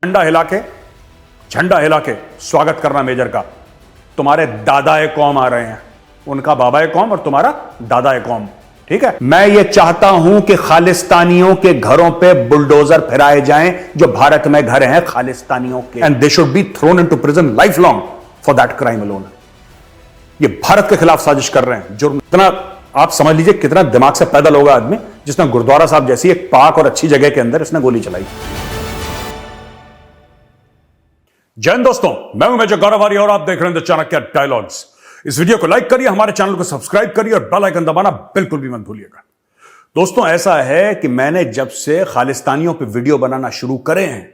झंडा हिला के स्वागत करना मेजर का। तुम्हारे दादाए कौम आ रहे हैं, उनका बाबाए कौम और तुम्हारा दादाए कौम। ठीक है, मैं ये चाहता हूं कि खालिस्तानियों के घरों पे बुलडोजर फिराए जाएं जो भारत में घर हैं खालिस्तानियों के, and they should be thrown into prison life long for that crime alone. ये भारत के खिलाफ साजिश कर रहे हैं। जुर्म इतना आप समझ लीजिए कितना दिमाग से पैदल होगा आदमी जिसने गुरुद्वारा साहब जैसी एक पाक और अच्छी जगह के अंदर इसने गोली चलाई। जय हिंद दोस्तों, मैं हूं मेजर गौरव आर्य और आप देख रहे हैं द चाणक्य डायलॉग्स। इस वीडियो को लाइक करिए, हमारे चैनल को सब्सक्राइब करिए और बेल आइकन दबाना बिल्कुल भी मत भूलिएगा। दोस्तों, ऐसा है कि मैंने जब से खालिस्तानियों पे वीडियो बनाना शुरू करे हैं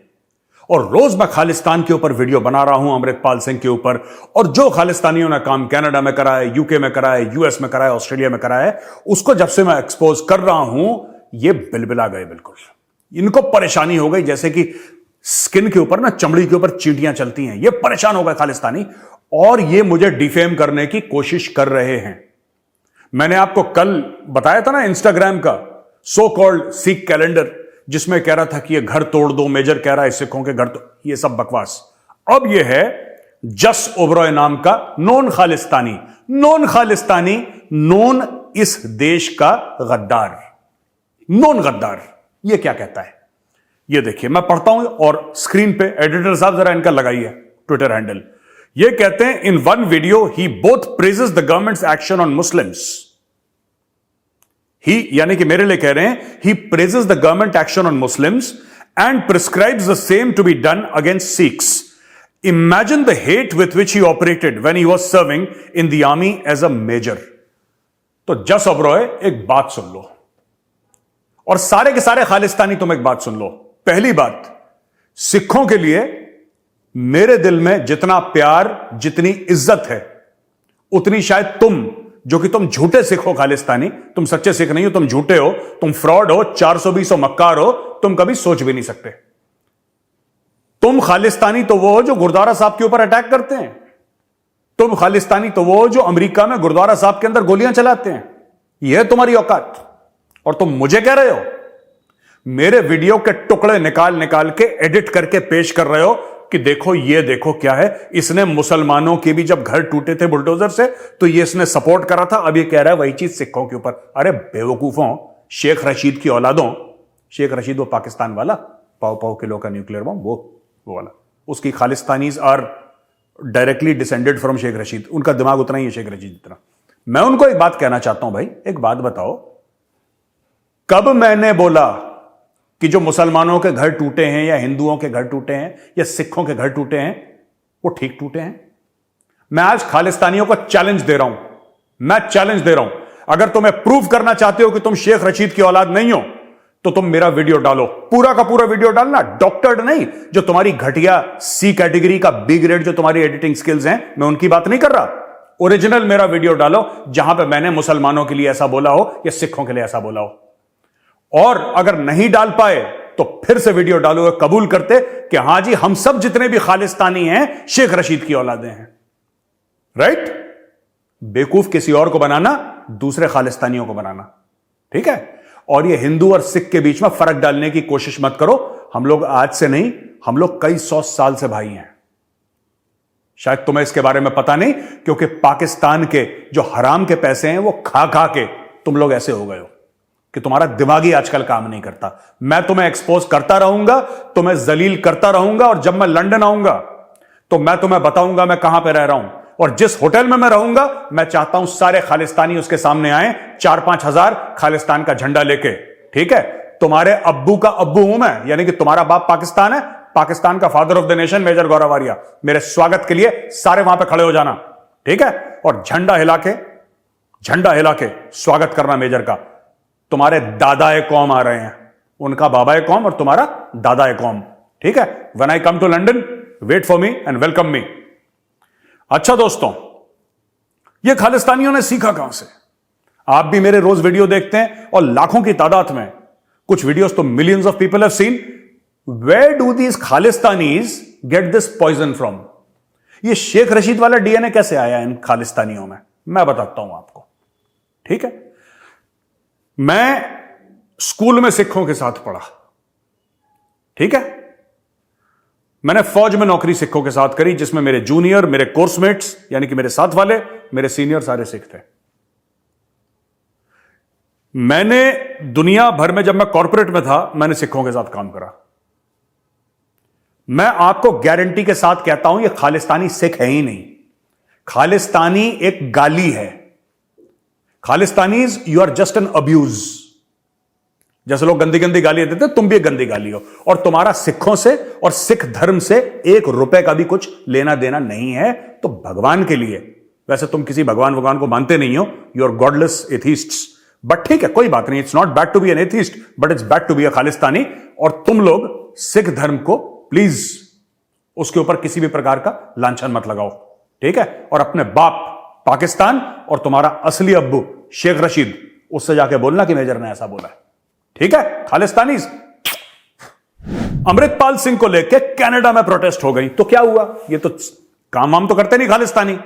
और रोज मैं खालिस्तान के ऊपर वीडियो बना रहा हूं, अमृतपाल सिंह के ऊपर, और जो खालिस्तानियों ने काम कनाडा में करा है, यूके में करा है, यूएस में करा है, ऑस्ट्रेलिया में करा है, उसको जब से मैं एक्सपोज कर रहा हूं ये बिलबिला गए। बिल्कुल इनको परेशानी हो गई, जैसे कि स्किन के ऊपर ना, चमड़ी के ऊपर चींटियां चलती हैं। ये परेशान हो गए खालिस्तानी और ये मुझे डिफेम करने की कोशिश कर रहे हैं। मैंने आपको कल बताया था ना इंस्टाग्राम का सो कॉल्ड सिख कैलेंडर, जिसमें कह रहा था कि ये घर तोड़ दो, मेजर कह रहा है सिखों के घर तो, ये सब बकवास। अब ये है जस ओबरॉय नाम का नॉन खालिस्तानी, नॉन इस देश का गद्दार, नॉन गद्दार। ये क्या कहता है ये देखिए, मैं पढ़ता हूं और स्क्रीन पे एडिटर साहब जरा इनका लगाइए ट्विटर हैंडल। ये कहते हैं, in one video he both praises the government's action on Muslims. He यानी कि मेरे लिए कह रहे हैं, he praises the government action on Muslims and prescribes the same to be done against Sikhs. Imagine the hate with which he operated when he was serving in the army as a major. तो जस ओबरॉय, एक बात सुन लो, और सारे के सारे खालिस्तानी तुम एक बात सुन लो। पहली बात, सिखों के लिए मेरे दिल में जितना प्यार, जितनी इज्जत है, उतनी शायद तुम, जो कि तुम झूठे सिख हो खालिस्तानी, तुम सच्चे सिख नहीं हो, तुम झूठे हो, तुम फ्रॉड हो, 420 हो, मक्कार हो, तुम कभी सोच भी नहीं सकते। तुम खालिस्तानी तो वो हो जो गुरुद्वारा साहब के ऊपर अटैक करते हैं। तुम खालिस्तानी तो वो हो जो अमेरिका में गुरुद्वारा साहब के अंदर गोलियां चलाते हैं। यह है तुम्हारी औकात, और तुम मुझे कह रहे हो, मेरे वीडियो के टुकड़े निकाल निकाल के एडिट करके पेश कर रहे हो कि देखो, ये देखो क्या है, इसने मुसलमानों के भी जब घर टूटे थे बुलडोजर से तो ये इसने सपोर्ट करा था, अब ये कह रहा है वही चीज सिखों के ऊपर। अरे बेवकूफों, शेख रशीद की औलादों, शेख रशीद वो पाकिस्तान वाला, पाव किलो का न्यूक्लियर बम, वो वाला, उसकी Khalistanis are directly descended from Sheikh Rashid. उनका दिमाग उतना ही है शेख रशीद जितना। मैं उनको एक बात कहना चाहता हूं, भाई एक बात बताओ, कब मैंने बोला कि जो मुसलमानों के घर टूटे हैं या हिंदुओं के घर टूटे हैं या सिखों के घर टूटे हैं वो ठीक टूटे हैं? मैं आज खालिस्तानियों को चैलेंज दे रहा हूं, मैं चैलेंज दे रहा हूं, अगर तुम्हें प्रूव करना चाहते हो कि तुम शेख रशीद की औलाद नहीं हो तो तुम मेरा वीडियो डालो, पूरा का पूरा वीडियो डालना, डॉक्टर्ड नहीं, जो तुम्हारी घटिया सी कैटेगरी का बी ग्रेड जो तुम्हारी एडिटिंग स्किल्स हैं, मैं उनकी बात नहीं कर रहा। ओरिजिनल मेरा वीडियो डालो जहां पे मैंने मुसलमानों के लिए ऐसा बोला हो या सिखों के लिए ऐसा बोला हो। और अगर नहीं डाल पाए तो फिर से वीडियो डालो, कबूल करते कि हां जी, हम सब जितने भी खालिस्तानी हैं शेख रशीद की औलादें हैं। राइट? बेवकूफ किसी और को बनाना, दूसरे खालिस्तानियों को बनाना। ठीक है? और ये हिंदू और सिख के बीच में फर्क डालने की कोशिश मत करो। हम लोग आज से नहीं, हम लोग कई 100 साल से भाई हैं। शायद तुम्हें इसके बारे में पता नहीं, क्योंकि पाकिस्तान के जो हराम के पैसे हैं वो खा खा के तुम लोग ऐसे हो गए हो कि तुम्हारा दिमाग ही आजकल काम नहीं करता। मैं तुम्हें एक्सपोज करता रहूंगा, तुम्हें जलील करता रहूंगा, और जब मैं लंदन आऊंगा तो मैं तुम्हें बताऊंगा मैं कहां पे रह रहा हूं, और जिस होटल में मैं रहूंगा मैं चाहता हूं सारे खालिस्तानी उसके सामने आए, 4-5 हजार खालिस्तान का झंडा लेके। ठीक है? तुम्हारे अब्बू का अब्बू हूं मैं, यानी कि तुम्हारा बाप पाकिस्तान है, पाकिस्तान का father of the nation major Gaurav Arya. मेरे स्वागत के लिए सारे वहां पे खड़े हो जाना। ठीक है? और झंडा हिला के स्वागत करना मेजर का। तुम्हारे दादाए कौम आ रहे हैं, उनका बाबाए कौम और तुम्हारा दादाए कौम। ठीक है? When I come to London, wait for me and welcome me. अच्छा दोस्तों, ये खालिस्तानियों ने सीखा कहां से? आप भी मेरे रोज वीडियो देखते हैं और लाखों की तादाद में, कुछ वीडियोस तो millions of people have seen. Where do these Khalistanis get this poison from? ये शेख रशीद वाला डीएनए कैसे आया इन खालिस्तानियों में? मैं बताता हूं आपको। ठीक है? मैं स्कूल में सिखों के साथ पढ़ा। ठीक है? मैंने फौज में नौकरी सिखों के साथ करी, जिसमें मेरे जूनियर, मेरे कोर्समेट्स यानी कि मेरे साथ वाले, मेरे सीनियर सारे सिख थे। मैंने दुनिया भर में, जब मैं कॉर्पोरेट में था, मैंने सिखों के साथ काम करा। मैं आपको गारंटी के साथ कहता हूं, यह खालिस्तानी सिख है ही नहीं। खालिस्तानी एक गाली है। Khalistanis, you are just an abuse. जैसे लोग गंदी गंदी गालियां देते, तुम भी एक गंदी गाली हो, और तुम्हारा सिखों से और सिख धर्म से 1 रुपए का भी कुछ लेना देना नहीं है। तो भगवान के लिए, वैसे तुम किसी भगवान को मानते नहीं हो, you are godless atheists, but ठीक है, कोई बात नहीं। It's not bad to be an atheist, but it's bad to be a Khalistani. और तुम लोग सिख धर्म को प्लीज उसके ऊपर किसी भी प्रकार का लांछन मत लगाओ, ठीक है? और अपने बाप पाकिस्तान और तुम्हारा असली अब्बू शेख रशीद, उससे जाके बोलना कि मेजर ने ऐसा बोला है, ठीक है? खालिस्तानी। अमृतपाल सिंह को लेकर कनाडा में प्रोटेस्ट हो गई, तो क्या हुआ? ये तो काम वाम तो करते नहीं खालिस्तानी।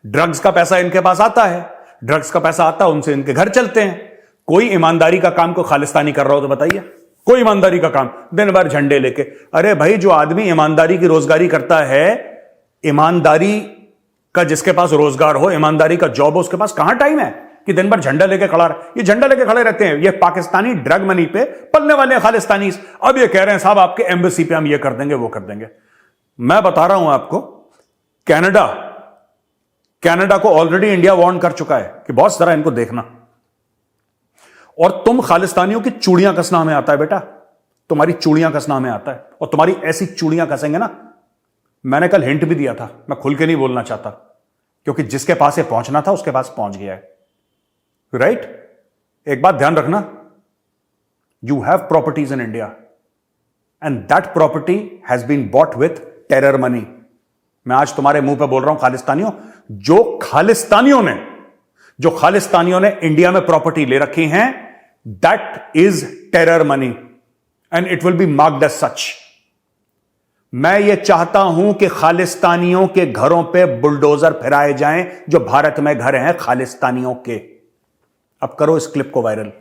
ड्रग्स का पैसा इनके पास आता है, ड्रग्स का पैसा आता है, उनसे इनके घर चलते हैं। कोई ईमानदारी का काम को खालिस्तानी कर रहा हो तो बताइए? कोई ईमानदारी का काम, दिन भर झंडे लेके। अरे भाई, जो आदमी ईमानदारी की रोजगारी करता है, ईमानदारी का जिसके पास रोजगार हो, ईमानदारी का जॉब हो, उसके पास कहां टाइम है कि दिन भर झंडा लेके खड़ा रहे? ये झंडा लेके खड़े रहते हैं, ये पाकिस्तानी ड्रग मनी पे पलने वाले खालिस्तानी। अब ये कह रहे हैं साहब आपके एम्बेसी पे हम ये कर देंगे, वो कर देंगे। मैं बता रहा हूं आपको, कनाडा को ऑलरेडी इंडिया वार्न कर चुका है कि बॉस जरा इनको देखना। और तुम खालिस्तानियों की चूड़ियां कसना हमें आता है बेटा, तुम्हारी चूड़ियां कसना हमें आता है, और तुम्हारी ऐसी चूड़ियां कसेंगे ना। मैंने कल हिंट भी दिया था, मैं खुल के नहीं बोलना चाहता, क्योंकि जिसके पास ये पहुंचना था उसके पास पहुंच गया है, राइट? एक बात ध्यान रखना, you have properties in India and that property has been bought with terror money. मैं आज तुम्हारे मुंह पे बोल रहा हूं खालिस्तानियों, जो खालिस्तानियों ने इंडिया में प्रॉपर्टी ले रखी हैं, that is terror money and it will be marked as such. मैं यह चाहता हूं कि खालिस्तानियों के घरों पे बुलडोजर फिराए जाएं, जो भारत में घर हैं खालिस्तानियों के। अब करो इस क्लिप को वायरल,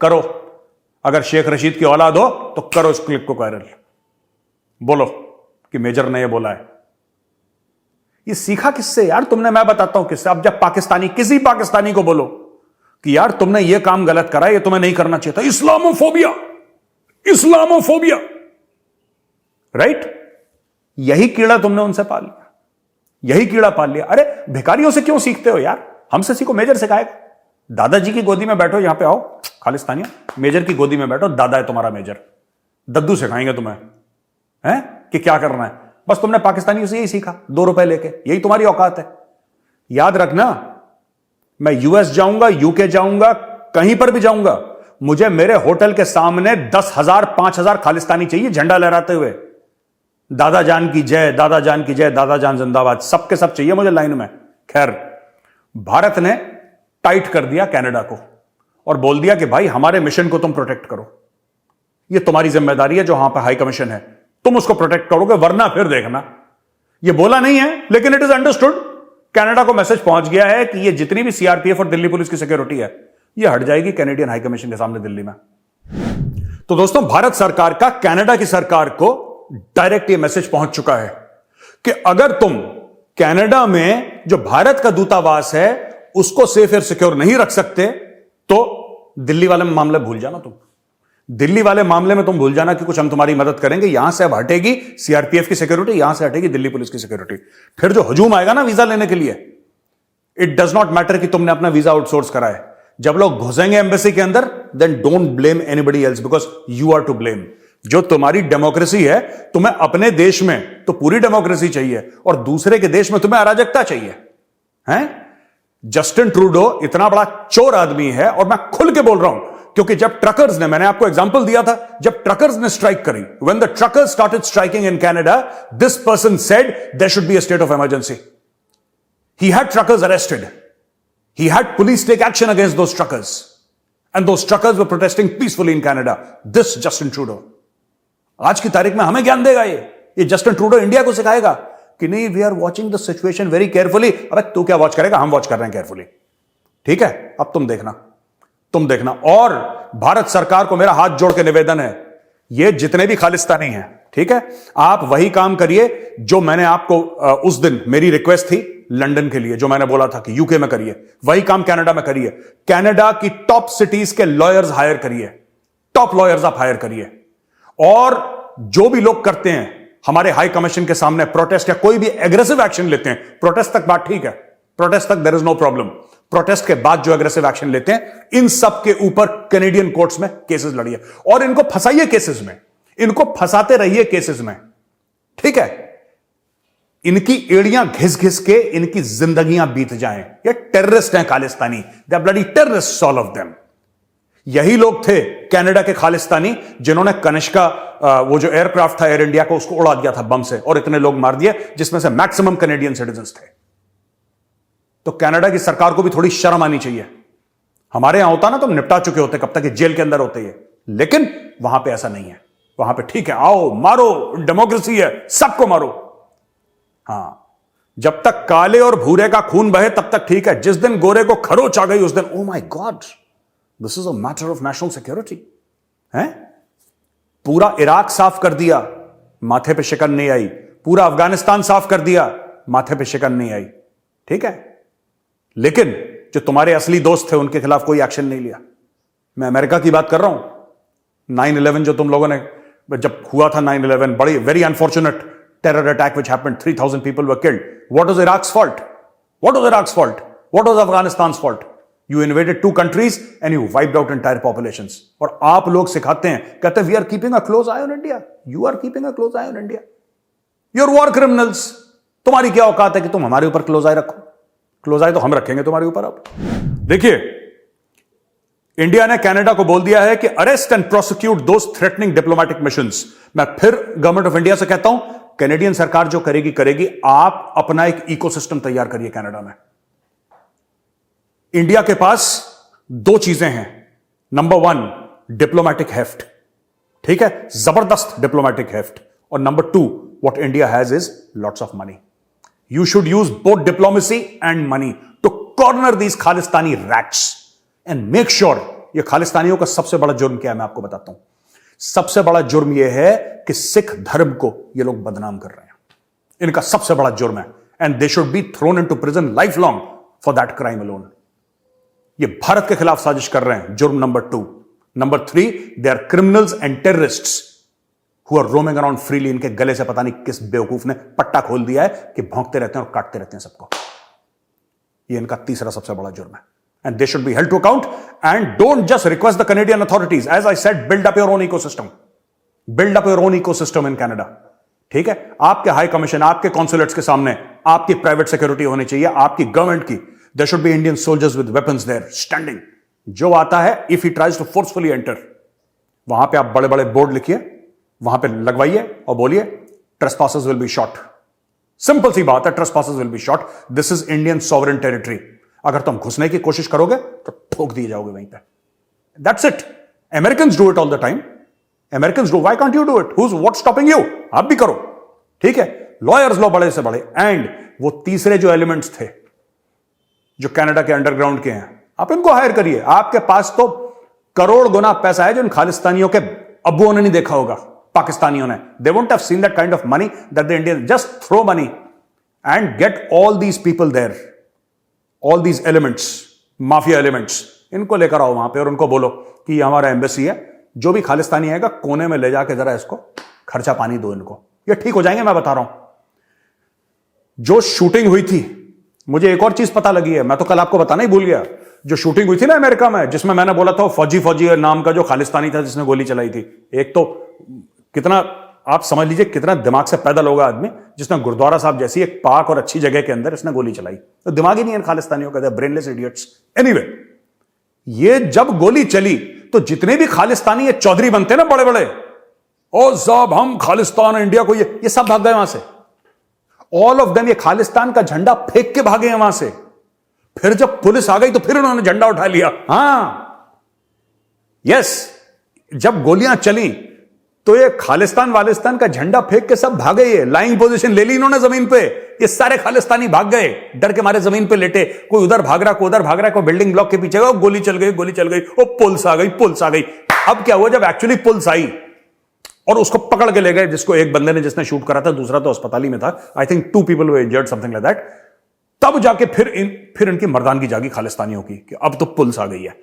करो। अगर शेख रशीद की औलाद हो तो करो इस क्लिप को वायरल, बोलो कि मेजर ने यह बोला है। ये सीखा किससे यार तुमने? मैं बताता हूं किससे। अब जब किसी पाकिस्तानी को बोलो कि यार तुमने यह काम गलत करा, ये तुम्हें नहीं करना चाहिए था, इस्लामोफोबिया, राइट? यही कीड़ा तुमने उनसे पाल लिया, यही कीड़ा पाल लिया। अरे भिखारियों से क्यों सीखते हो यार? हमसे सीखो, मेजर सिखाएगा। दादाजी की गोदी में बैठो, यहां पे आओ खालिस्तानियों, मेजर की गोदी में बैठो, दादा है तुम्हारा मेजर, दद्दू सिखाएंगे तुम्हें हैं कि क्या करना है। बस तुमने पाकिस्तानियों से यही सीखा, 2 रुपए लेके, यही तुम्हारी औकात है। याद रखना, मैं यूएस जाऊंगा, यूके जाऊंगा, कहीं पर भी जाऊंगा, मुझे मेरे होटल के सामने 10,000 5,000 खालिस्तानी चाहिए झंडा लहराते हुए, दादा जान की जय, दादा जान की जय, दादा जान जिंदाबाद, सबके सब चाहिए मुझे लाइन में। खैर, भारत ने टाइट कर दिया कनाडा को और बोल दिया कि भाई हमारे मिशन को तुम प्रोटेक्ट करो, ये तुम्हारी जिम्मेदारी है, जो वहां पर हाई कमीशन है, तुम उसको प्रोटेक्ट करोगे, वरना फिर देखना। ये बोला नहीं है, लेकिन इट इज अंडरस्टूड। कनाडा को मैसेज पहुंच गया है कि ये जितनी भी सीआरपीएफ और दिल्ली पुलिस की सिक्योरिटी है, ये हट जाएगी कैनेडियन हाई कमीशन के सामने दिल्ली में। तो दोस्तों, भारत सरकार का कनाडा की सरकार को डायरेक्ट ये मैसेज पहुंच चुका है कि अगर तुम कनाडा में जो भारत का दूतावास है उसको सेफ और सिक्योर नहीं रख सकते, तो दिल्ली वाले मामले भूल जाना। तुम दिल्ली वाले मामले में तुम भूल जाना कि कुछ हम तुम्हारी मदद करेंगे। यहां से अब हटेगी सीआरपीएफ की सिक्योरिटी, यहां से हटेगी दिल्ली पुलिस की सिक्योरिटी। फिर जो हजूम आएगा ना वीजा लेने के लिए, इट डज नॉट मैटर कि तुमने अपना वीजा आउटसोर्स करा है। जब लोग घुसेंगे एम्बेसी के अंदर, then don't blame anybody else, because you are to blame. जो तुम्हारी डेमोक्रेसी है, तुम्हें अपने देश में तो पूरी डेमोक्रेसी चाहिए और दूसरे के देश में तुम्हें अराजकता चाहिए, हैं? जस्टिन ट्रूडो इतना बड़ा चोर आदमी है, और मैं खुल के बोल रहा हूं क्योंकि जब ट्रकर्स ने, मैंने आपको एग्जांपल दिया था, जब ट्रकर्स ने स्ट्राइक करी, when the truckers started striking in Canada, this person said there should be a state of emergency. He had truckers arrested, he had police take action against those truckers, and those truckers were protesting peacefully in Canada. This Justin Trudeau, आज की तारीख में हमें ज्ञान देगा। ये Justin Trudeau India को सिखाएगा कि नहीं, we are watching the situation very carefully. अबे तू क्या वॉच करेगा, हम वॉच कर रहे हैं केयरफुली, ठीक है? अब तुम देखना। और भारत सरकार को मेरा हाथ जोड़ के निवेदन है, ये जितने भी खालिस्तानी हैं, ठीक है, आप वही काम करिए जो मैंने आपको उस दिन मेरी रिक्वेस्ट थी लंदन के लिए, जो मैंने बोला था कि यूके में करिए, वही काम कनाडा में करिए। कनाडा की टॉप सिटीज के लॉयर्स हायर करिए, टॉप लॉयर्स आप हायर करिए। और जो भी लोग करते हैं हमारे हाई कमीशन के सामने प्रोटेस्ट या कोई भी एग्रेसिव एक्शन लेते हैं, प्रोटेस्ट तक बात ठीक है, प्रोटेस्ट तक there is no problem, protest के बाद जो एग्रेसिव एक्शन लेते हैं, इन सब के ऊपर कैनेडियन कोर्ट्स में केसेस लड़िए और इनको फंसाइए केसेस में, इनको फंसाते रहिए केसेस में, ठीक है। इनकी एड़ियां घिस घिस के इनकी जिंदगियां बीत जाएं। ये टेररिस्ट हैं Khalistani, they are bloody terrorists all of them. यही लोग थे कनाडा के खालिस्तानी जिन्होंने कनिष्का वो जो एयरक्राफ्ट था एयर इंडिया को, उसको उड़ा दिया था बम से और इतने लोग मार दिए, जिसमें से मैक्सिमम कैनेडियन सिटीजन्स थे। तो कनाडा की सरकार को भी थोड़ी शर्म आनी चाहिए। हमारे यहां होता ना तो निपटा चुके होते, कब तक ये जेल के अंदर होते हैं, लेकिन वहां पे ऐसा नहीं है। वहां पे ठीक है, आओ मारो, डेमोक्रेसी है, सबको मारो। हां, जब तक काले और भूरे का खून बहे तब तक ठीक है, जिस दिन गोरे को खरोच आ गई उस दिन oh my God, this is a matter of national security है। पूरा इराक साफ कर दिया, माथे पे शिकन नहीं आई। पूरा अफगानिस्तान साफ कर दिया, माथे पे शिकन नहीं आई, ठीक है। लेकिन जो तुम्हारे असली दोस्त थे उनके खिलाफ कोई एक्शन नहीं लिया। मैं अमेरिका की बात कर रहा हूं। 9/11 जो तुम लोगों ने, जब हुआ था 9/11, बड़ी very unfortunate terror attack which happened, 3,000 people were killed. What was Iraq's fault? What was Iraq's fault? What was Afghanistan's fault? You invaded two countries and you wiped out entire populations. और आप लोग सिखाते हैं, कहते हैं we are keeping a close eye on India. You are keeping a close eye on India. You're war criminals. तुम्हारी क्या औकात है कि तुम हमारे ऊपर क्लोज आई रखो? क्लोज आई तो हम रखेंगे तुम्हारे ऊपर। अब देखिए, इंडिया ने कनाडा को बोल दिया है कि arrest and prosecute those threatening diplomatic missions. मैं फिर गवर्नमेंट ऑफ इंडिया से कहता हूं, कैनेडियन सरकार जो करेगी करेगी, आप अपना एक इकोसिस्टम तैयार करिए कनाडा में। इंडिया के पास दो चीजें हैं। नंबर 1, डिप्लोमेटिक हेफ्ट, ठीक है, जबरदस्त डिप्लोमेटिक हेफ्ट। और number 2, what India has is lots of money. You should use both diplomacy and money to corner these Khalistani rats and make sure. ये खालिस्तानियों का सबसे बड़ा जुर्म क्या है मैं आपको बताता हूं। सबसे बड़ा जुर्म यह है कि सिख धर्म को ये लोग बदनाम कर रहे हैं। इनका सबसे बड़ा जुर्म है, and they should be thrown into prison life long for that crime alone. ये भारत के खिलाफ साजिश कर रहे हैं, जुर्म number 2। Number 3, they are criminals and terrorists who are roaming around freely. इनके गले से पता नहीं किस बेवकूफ ने पट्टा खोल दिया है कि भौंकते रहते हैं और काटते रहते हैं सबको। ये इनका तीसरा सबसे बड़ा जुर्म है, and they should be held to account. And don't just request the Canadian authorities. As I said, build up your own ecosystem. Build up your own ecosystem in Canada. ठीक है, आपके हाई कमीशन, आपके consulates के सामने आपकी private security होनी चाहिए, आपकी गवर्नमेंट की। There should be Indian soldiers with weapons there standing. जो आता है, if he tries to forcefully enter, वहां पे आप बड़े बड़े बोर्ड लिखिए, वहां पे लगवाइए और बोलिए trespassers will be shot. Simple सी बात है, trespassers will be shot. This is Indian sovereign territory. अगर तुम घुसने की कोशिश करोगे तो ठोक दिए जाओगे वहीं पे। That's it. Americans do it all the time. Americans do, why can't you do it? Who is what stopping you? आप भी करो, ठीक है। लॉयर्स लो बड़े से बड़े। एंड वो तीसरे जो एलिमेंट्स थे जो कनाडा के अंडरग्राउंड के हैं, आप इनको हायर करिए। आपके पास तो करोड़ गुना पैसा है जो इन खालिस्तानियों के अब्बुओं ने नहीं देखा होगा, पाकिस्तानियों ने। They won't have seen that kind of money that the Indian just throw money and get all these people there, all these elements, mafia elements, इनको लेकर आओ वहां पे और उनको बोलो कि ये हमारा एम्बेसी है, जो भी खालिस्तानी आएगा कोने में ले जाके जरा इसको खर्चा पानी दो इनको, ये ठीक हो जाएंगे। मैं बता रहा हूं। जो शूटिंग हुई थी, मुझे एक और चीज पता लगी है, मैं तो कल आपको बताना ही भूल गया। जो शूटिंग हुई थी ना अमेरिका में, जिसमें मैंने बोला था फौजी नाम का जो खालिस्तानी था जिसने गोली चलाई थी, एक तो कितना, आप समझ लीजिए कितना दिमाग से पैदल होगा आदमी, जिसने गुरुद्वारा साहब जैसी एक पाक और अच्छी जगह के अंदर इसने गोली चलाई। तो दिमाग ही नहीं है खालिस्तानियों का, ब्रेनलेस इडियट्स। एनीवे, ये जब गोली चली तो जितने भी खालिस्तानी ये चौधरी बनते हैं ना बड़े बड़े, ओ साहब हम खालिस्तान इंडिया को, ये सब भाग गए वहां से। ऑल ऑफ देम ये खालिस्तान का झंडा फेंक के भागे हैं वहां से। फिर जब पुलिस आ गई तो फिर उन्होंने झंडा उठा लिया। यस, जब गोलियां चली तो ये खालिस्तान वालिस्तान का झंडा फेंक के सब भागे। ये लाइंग पोजीशन ले ली इन्होंने जमीन पे। ये सारे खालिस्तानी भाग गए, डर के मारे जमीन पे लेटे। कोई उधर भाग रहा, कोई उधर भाग रहा, कोई बिल्डिंग ब्लॉक के पीछे, गोली चल गई, गोली चल गई, ओ पुलिस आ गई, पुलिस आ गई। अब क्या हुआ, जब एक्चुअली पुलिस आई और उसको पकड़ के ले गए, जिसको एक बंदे ने जिसने शूट करा था, दूसरा तो अस्पताल ही में था। I think 2 people were injured, something like that. तब जाके फिर इनकी मर्दानगी जागी खालिस्तानियों की कि अब तो पुलिस आ गई है।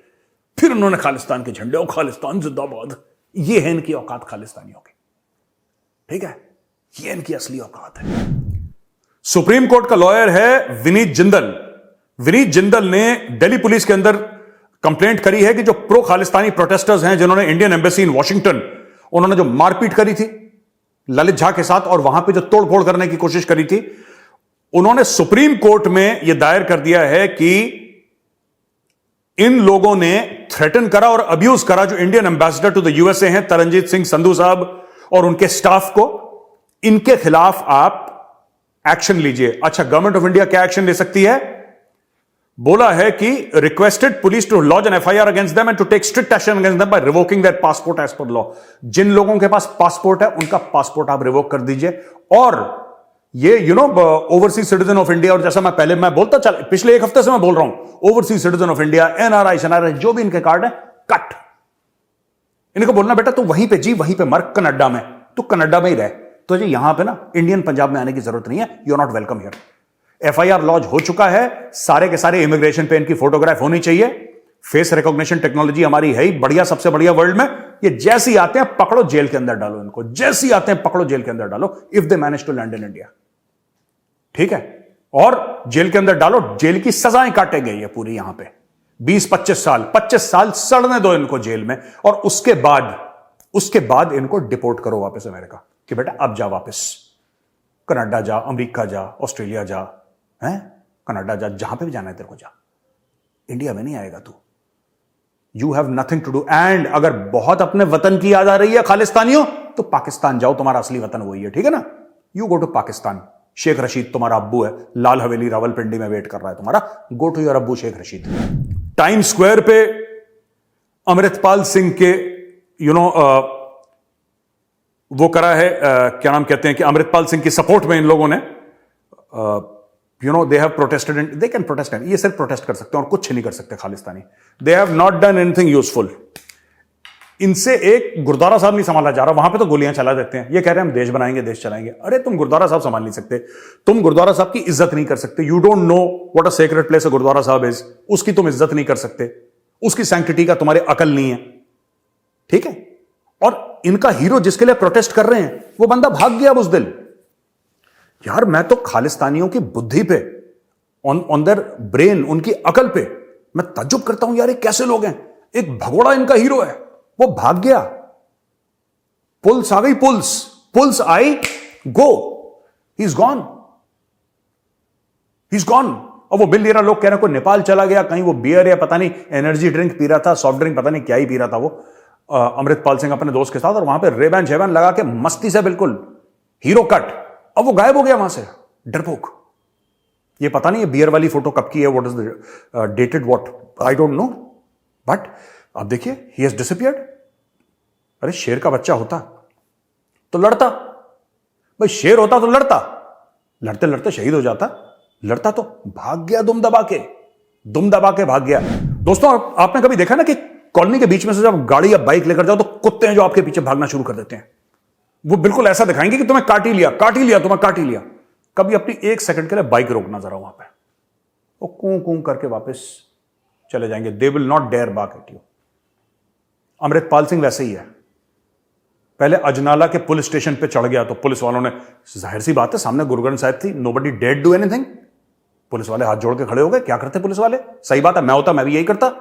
फिर उन्होंने खालिस्तान के झंडे, और खालिस्तान जिंदाबाद। ये है इनकी औकात खालिस्तानियों की, ठीक है, ये इनकी असली औकात है। सुप्रीम कोर्ट का लॉयर है विनीत जिंदल। विनीत जिंदल ने दिल्ली पुलिस के अंदर कंप्लेंट करी है कि जो प्रो खालिस्तानी प्रोटेस्टर्स हैं, जिन्होंने इंडियन एम्बेसी इन वॉशिंगटन, उन्होंने जो मारपीट करी थी ललित झा के साथ और वहां पे जो तोड़फोड़ करने की कोशिश करी थी, उन्होंने सुप्रीम कोर्ट में यह दायर कर दिया है कि इन लोगों ने थ्रेटन करा और अब्यूज करा जो Indian ambassador to the USA हैं तरनजीत सिंह संधू साहब और उनके स्टाफ को। इनके खिलाफ आप एक्शन लीजिए। अच्छा, गवर्नमेंट ऑफ इंडिया क्या एक्शन ले सकती है? बोला है कि requested police to launch an FIR against them and to take strict action against them by revoking their passport as per law. जिन लोगों के पास पासपोर्ट है, उनका पासपोर्ट आप रिवोक कर दीजिए। और ये ओवरसीज सिटीजन ऑफ इंडिया, और जैसा मैं बोलता चल, पिछले 1 हफ्ते से मैं बोल रहा हूं, overseas citizen of India, NRI शनआरआई, जो भी इनके कार्ड है, कट। इनको बोलना बेटा तू वहीं पे जी, वहीं पे मर, कनाडा में, तू कनाडा में ही रह, तुझे यहां पे ना इंडियन पंजाब में आने की जरूरत नहीं है, you are not welcome here. FIR launch हो चुका है, सारे के सारे इमिग्रेशन पे इनकी फोटोग्राफ होनी चाहिए। फेस रिकॉग्निशन टेक्नोलॉजी हमारी है ही बढ़िया, सबसे बढ़िया वर्ल्ड में। ये जैसे ही आते हैं पकड़ो जेल के अंदर डालो इनको, जैसे ही आते हैं पकड़ो जेल के अंदर डालो, if they manage to land in India, ठीक है। और जेल के अंदर डालो, जेल की सजाएं काटे गई है पूरी यहां पे, 20-25 साल, 25 साल सड़ने दो इनको जेल में, और उसके बाद इनको डिपोर्ट करो वापस अमेरिका, कि बेटा अब जा वापस, कनाडा जा, अमेरिका जा, ऑस्ट्रेलिया जा, हैं, कनाडा जा, जहां पे भी जाना है तेरे को जा, इंडिया में नहीं आएगा तू। You have nothing to do. And अगर बहुत अपने वतन की याद आ रही है खालिस्तानियों, तो पाकिस्तान जाओ, तुम्हारा असली वतन वही है, ठीक है ना। You go to Pakistan. Sheikh Rashid तुम्हारा अब्बू है, लाल हवेली रावलपिंडी में वेट कर रहा है तुम्हारा, गो टू योर अब्बू शेख रशीद। टाइम स्क्वायर पे अमृतपाल सिंह के वो करा है, क्या नाम कहते हैं, कि अमृतपाल सिंह की सपोर्ट में इन लोगों ने they have protested and they can protest, ये सिर्फ प्रोटेस्ट कर सकते हैं और कुछ नहीं कर सकते Khalistani. They have not done anything useful. इनसे एक गुरुद्वारा साहब नहीं संभाला जा रहा, वहां पे तो गोलियां चला देते हैं। ये कह रहे हैं हम देश बनाएंगे, देश चलाएंगे। अरे तुम गुरुद्वारा साहब संभाल नहीं सकते, तुम गुरुद्वारा साहब की इज्जत नहीं कर सकते। You don't know what a sacred place a gurdwara Sahib is. उसकी तुम इज्जत नहीं कर सकते, उसकी सैंक्टिटी का तुम्हारे अकल नहीं है, ठीक है। और इनका हीरो जिसके लिए प्रोटेस्ट कर रहे हैं, वो बंदा भाग गया उस दिन। यार मैं तो खालिस्तानियों की बुद्धि पे, ऑन देयर ब्रेन, उनकी अकल पे मैं ताज्जुब करता हूं। यार ये कैसे लोग हैं? एक भगोड़ा इनका हीरो है, वो भाग गया। पुलिस आ गई, police I, go, he is gone, he is gone. और वो बिल ले रहा, लोग कह रहे हैं कोई नेपाल चला गया, कहीं वो बियर या पता नहीं एनर्जी ड्रिंक पी रहा था, सॉफ्ट ड्रिंक पता नहीं क्या ही पी रहा था वो, अमृतपाल सिंह अपने दोस्त के साथ, और वहां पे रेबैन शेबैन लगा के मस्ती से बिल्कुल हीरो कट। अब वो गायब हो गया वहां से, डरपोक। ये पता नहीं ये बियर वाली फोटो कब की है, what is the dated, what I don't know, but अब देखिए ही हैज डिसअपीयर्ड। अरे शेर का बच्चा होता तो लड़ता, भाई शेर होता तो लड़ता, लड़ते लड़ते शहीद हो जाता, लड़ता तो भाग गया, दुम दबा के भाग गया। दोस्तों आपने कभी देखा ना कि कॉलोनी के बीच में से जब गाड़ी या बाइक लेकर जाओ तो कुत्ते हैं जो आपके पीछे भागना शुरू कर देते हैं। वो बिल्कुल ऐसा दिखाएंगे कि तुम्हें काट ही लिया, तुम्हें काट ही लिया। कभी अपनी 1 सेकंड के लिए बाइक रोकना जरा वहां पे, वो कूं कूं करके वापस चले जाएंगे। They will not dare back at you. Amritpal Singh वैसे ही है, पहले अजनाला के पुलिस स्टेशन पे चढ़ गया तो पुलिस वालों ने, जाहिर सी बात है सामने गुरु ग्रंथ साहिब थी, nobody dared do anything. Police वाले हाथ जोड़ के खड़े हो गए। क्या करते पुलिस वाले? सही बात है, मैं होता मैं भी यही करता।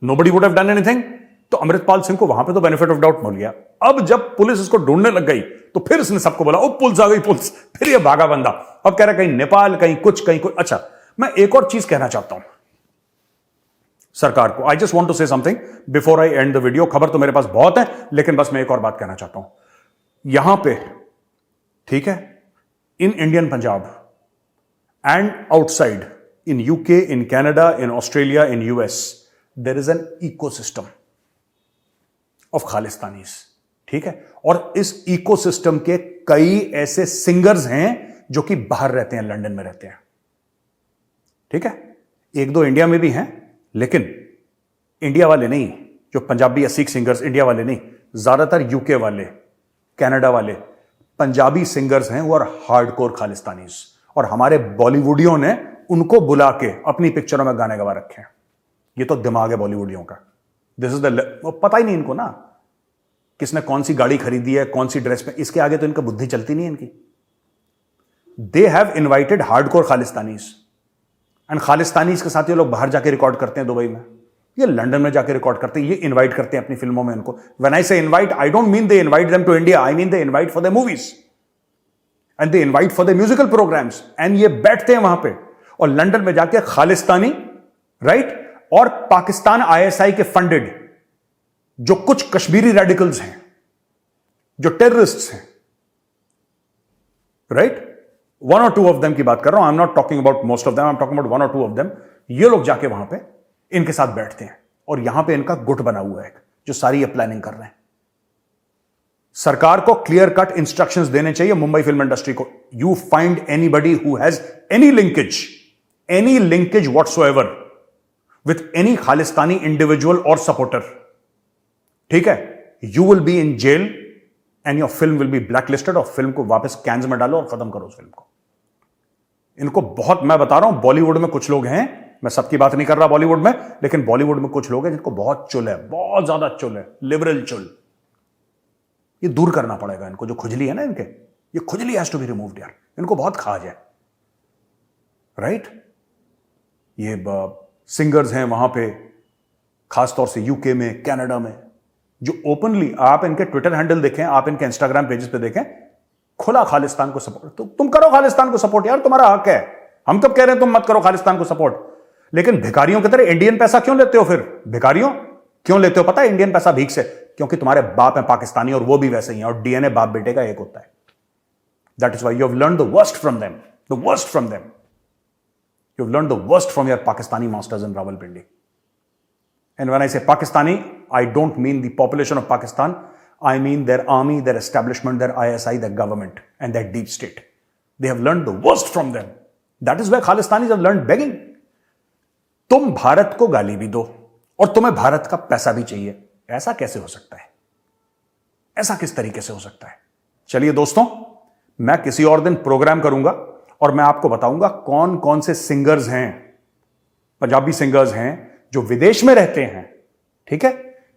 Nobody would have done anything. तो अमृतपाल सिंह को वहां पे तो बेनिफिट ऑफ डाउट मिल गया। अब जब पुलिस इसको ढूंढने लग गई तो फिर इसने सबको बोला, ओ पुलिस आ गई, पुलिस। फिर ये भागा बंदा, अब कह रहा कहीं नेपाल, कहीं कुछ। अच्छा, मैं एक और चीज कहना चाहता हूं सरकार को। I just want to say something before I end the video. खबर तो मेरे पास बहुत है, लेकिन बस मैं एक और बात कहना चाहता हूं यहां पे, ठीक है, in Indian Punjab and outside, in UK, in Canada, in Australia, in US, there is an ecosystem of Khalistanis, ठीक है। और इस इकोसिस्टम के कई ऐसे सिंगर्स हैं जो कि बाहर रहते हैं, लंदन में रहते हैं, ठीक है। 1-2 इंडिया में भी हैं, लेकिन इंडिया वाले नहीं, जो पंजाबी या सिख सिंगर्स, इंडिया वाले नहीं, ज्यादातर यूके वाले, कनाडा वाले पंजाबी सिंगर्स हैं वो आर हार्डकोर खालिस्तानीज, और हमारे बॉलीवुडियों ने उनको बुला के अपनी पिक्चरों में गाने गवा रखे हैं। ये तो दिमाग है बॉलीवुडियों का। दिस इज द, पता ही नहीं इनको ना किसने कौन सी गाड़ी खरीदी है, कौन सी ड्रेस में, इसके आगे तो इनका बुद्धि चलती नहीं है इनकी। They have invited hardcore Khalistanis, and Khalistanis के साथ ये लोग बाहर जाके रिकॉर्ड करते हैं, दुबई में, ये लंदन में जाके रिकॉर्ड करते हैं, ये इनवाइट करते हैं अपनी फिल्मों में इनको। When I say invite, I don't mean they invite them to India, I mean they invite for the movies and they invite for the musical programmes, एंड ये बैठते हैं वहां पे और लंदन में जाके खालिस्तानी, राइट, और पाकिस्तान आईएसआई के फंडेड जो कुछ कश्मीरी रेडिकल्स हैं, जो टेररिस्ट्स हैं, राइट, 1 or 2 ऑफ देम की बात कर रहा हूं, I am not talking about most of them, I am talking about 1 or 2 of them. ये लोग जाके वहां पे इनके साथ बैठते हैं और यहां पे इनका गुट बना हुआ है जो सारी ये प्लानिंग कर रहे हैं। सरकार को क्लियर कट इंस्ट्रक्शंस देने चाहिए मुंबई फिल्म इंडस्ट्री को। You find anybody who has any linkage whatsoever with any Khalistani individual और सपोर्टर, ठीक है, you will be in jail and your film will be blacklisted, और फिल्म को वापस कैंस में डालो और खत्म करो उस फिल्म को। इनको बहुत, मैं बता रहा हूं, बॉलीवुड में कुछ लोग हैं, मैं सबकी बात नहीं कर रहा बॉलीवुड में, लेकिन बॉलीवुड में कुछ लोग हैं जिनको बहुत चुल है, बहुत ज्यादा चुल है, लिबरल चुल। ये दूर करना पड़ेगा इनको, जो खुजली है ना इनके, ये खुजली हैज टू बी रिमूव्ड यार, इनको बहुत खाज है, राइट। ये सिंगर्स हैं वहां पे, खासतौर से यूके में, कनाडा में, जो ओपनली, आप इनके ट्विटर हैंडल देखें, आप इनके इंस्टाग्राम पेजेस पे देखें, खुला खालिस्तान को सपोर्ट। तो तुम करो खालिस्तान को सपोर्ट यार, तुम्हारा हक है, हम कब कह रहे हैं तुम मत करो खालिस्तान को सपोर्ट, लेकिन भिखारियों की तरह इंडियन पैसा क्यों लेते हो? फिर भिखारियों क्यों लेते हो पता है? इंडियन पैसा भीख से, क्योंकि तुम्हारे बाप हैं पाकिस्तानी और वो भी वैसे ही हैं, और डीएनए बाप बेटे का एक होता है। That is why you have learn the worst from them, the worst from them. You have learn the worst from your Pakistani masters in Rawalpindi. And when I say Pakistani, I don't mean the population of Pakistan. I mean their army, their establishment, their ISI, their government, and their deep state. They have learned the worst from them. That is where Khalistanis have learned begging. तुम भारत को गाली भी दो और तुम्हें भारत का पैसा भी चाहिए, ऐसा कैसे हो सकता है? ऐसा किस तरीके से हो सकता है? चलिए दोस्तों, मैं किसी और दिन प्रोग्राम करूंगा और मैं आपको बताऊंगा कौन कौन से सिंगर्स हैं, पंजाबी सिंगर्स हैं जो विदेश में रहते हैं, ठीक है,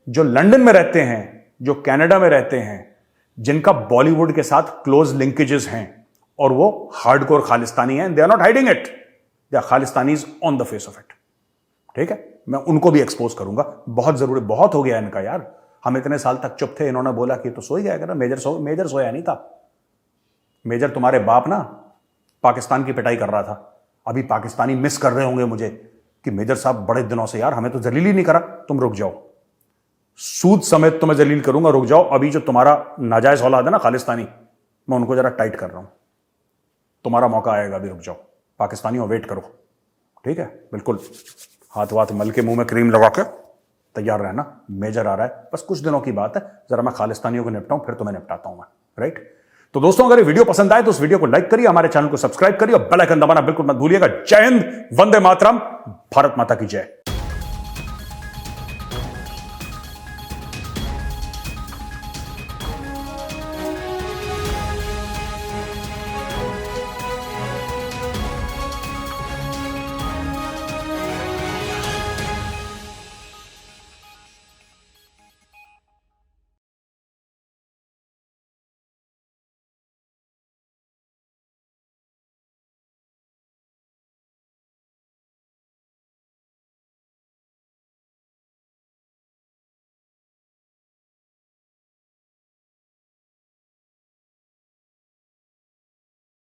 जो लंदन में रहते हैं, जो कनाडा में रहते हैं, जिनका बॉलीवुड के साथ क्लोज लिंकेजेस हैं, और वो हार्डकोर खालिस्तानी हैं। They are not hiding it, they are Khalistanis on the face of it, ठीक है। मैं उनको भी एक्सपोज करूंगा, बहुत जरूरी, बहुत हो गया इनका यार। हम इतने साल तक चुप थे, इन्होंने बोला कि तो सो ही जाएगा ना, मेजर सोया नहीं था। मेजर तुम्हारे बाप ना पाकिस्तान की पिटाई कर रहा था। अभी पाकिस्तानी मिस कर रहे होंगे मुझे कि मेजर साहब बड़े दिनों से यार हमें तो जलील ही नहीं करा, तुम रुक जाओ, सूद समेत तुम्हें जलील करूंगा, रुक जाओ। अभी जो तुम्हारा नाजायज औलाद है ना खालिस्तानी, मैं उनको जरा टाइट कर रहा हूं, तुम्हारा मौका आएगा, अभी रुक जाओ। पाकिस्तानियों वेट करो, ठीक है, बिल्कुल हाथ वाथ मल के मुंह में क्रीम लगा के तैयार रहना, मेजर आ रहा है, बस कुछ दिनों की बात है, जरा मैं खालिस्तानियों को निपटाऊं, फिर तुम्हें निपटाता हूं मैं, राइट। तो दोस्तों, अगर ये वीडियो पसंद आए तो उस वीडियो को लाइक करिए, हमारे चैनल को सब्सक्राइब करिए और बेल आइकन दबाना बिल्कुल मत भूलिएगा। जय हिंद, वंदे मातरम, भारत माता की जय।